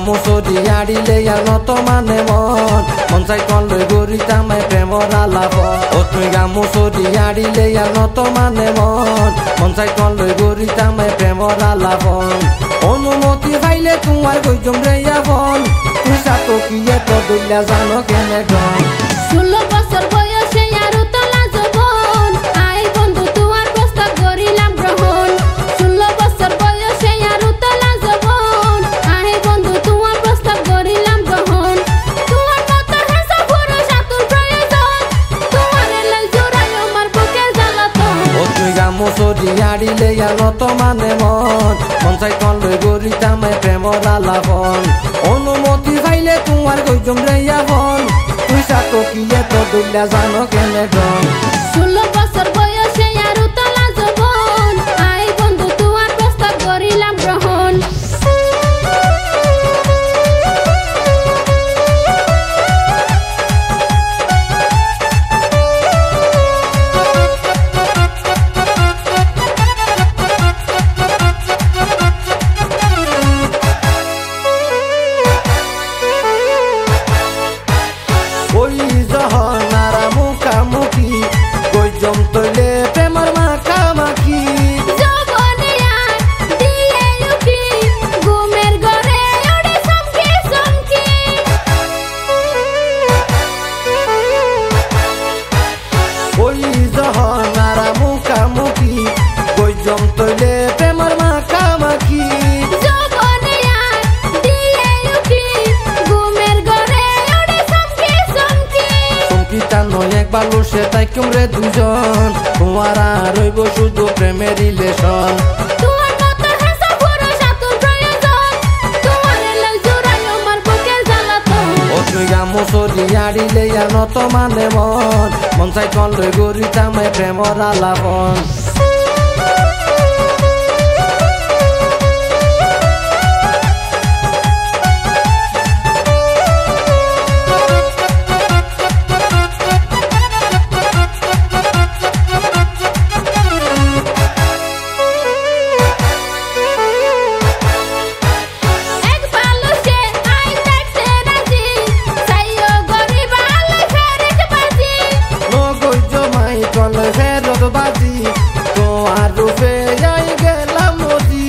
গামুচৰি আড়িলে আর নত মানে মন চাই কলৈ গৰি তামাই প্ৰেমৰ আলাপ ও তুই গামুচৰি আড়িলে আর নত মানে মন চাই কলৈ গৰি তামাই প্ৰেমৰ আলাপ অনুমতি পাইলে তোমার গইজম রে আপন তুই সাতো কি এত দুইলা জানো কেনে গন 16 বছর বয়সে আরো তোলা যৌবন আই বন্ধু তোমার প্রস্তাব করিলাম গ্রহণ 16 বছর বয়সে আরো তোলা যৌবন আই বন্ধু তোমার প্রস্তাব করিলাম গ্রহণ তোমার মত হাসা পুরুষ আতুর প্রয়োজন তোমার লাই জোড়াই আমার বুকে জ্বালাতন ও তুই গামুচৰি আড়িলে আর নত মানে মন চাই কলৈ গৰি তামাই প্ৰেমৰ আলাপন অনুমতি পাইলে তোমার গইজম রে আপন তুই সাতো কি এত দুইলা জানো কেনে গন 16 বছর বয়সে আরো তোলা যৌবন আই বন্ধু তোমার প্রস্তাব করিলাম গ্রহণ ওই জহনারা মুখামুখি গইজম তৈলে প্রেমর মাখামাখি যৌবনে আর দিয়ে উঠি ঘুমের ঘরে ওড়ে চমকে চমকে ওই জহনারা মুখামুখি গইজম তৈলে প্রেমর মাখামাখি যৌবনে আর দিয়ে উঠি ঘুমের ঘরে ওড়ে চমকে চমকে সংকিতা নয় একবার লোসে তাই কুমরে দুজন তোমার আর রইব শুধু প্রেমের রিলেশন তোমার মত হাসা পুরুষ আতুর প্রয়োজন তোমার লাই জোড়াই আমার বুকে জ্বালাতন ও তুই গামুচৰি আড়িলে আর নত মানে মন চাই কলৈ গৰি তামাই প্ৰেমৰ আলাপন এক বালুসে আই দেখতে রাজি চাইও গরিব আলাই ফেরেক বাজি নগৈজ মাই কলৈ ফেরত বাজি তোমার রূপে যাই গেলাম নদী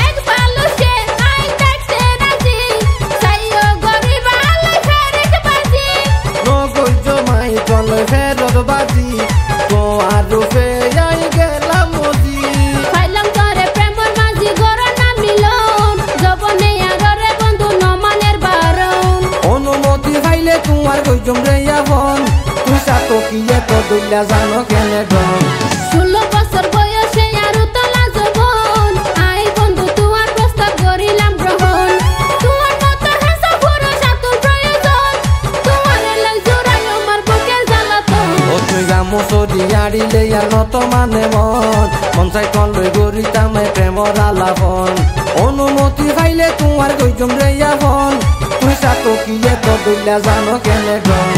এক বালুসে আই দেখতে রাজি চাইও গরিব আলাই ফেরেক বাজি নগৈজ মাই কলৈ ফেরত বাজি তোমার রূপে যাই গেলাম নদী পাইলাম তোরে প্রেমর মাঝি গড় না মিলন যৌবনে আররে বন্ধু নমানের বারণ অনুমতি পাইলে তোমার গইজম রে আপন তুই সাতো কি এত দুইলা জানো কেনে গন 16 বছর বয়সে আরো তোলা যৌবন আই বন্ধু তোমার প্রস্তাব করিলাম গ্রহণ তোমার মত হাসা পুরুষ আতুর প্রয়োজন তোমার লাই জোড়াই আমার বুকে জ্বালাতন ও তুই গামুচৰি আড়িলে আর নত মানে মন চাই কলৈ গৰি তামাই প্ৰেমৰ আলাপন অনুমতি পাইলে তোমার গইজম রে আপন তুই সাতো কি এত দুইলা জানো কেনে গন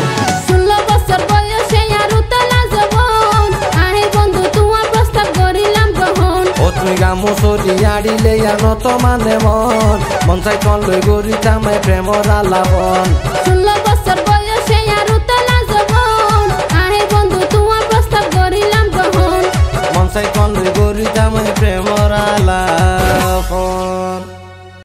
16 বছর বয়সে আরো তোলা যৌবন আই বন্ধু তোমার প্রস্তাব করিলাম গ্রহণ ও তুই গামুচৰি আড়িলে আর নত মানে মন চাই কলৈ গৰি তামাই প্ৰেমৰ আলাপন 16 বছর বয়সে আরো তোলা যৌবন আই বন্ধু তোমার প্রস্তাব করিলাম গ্রহণ মন চাই কলৈ গৰি তামাই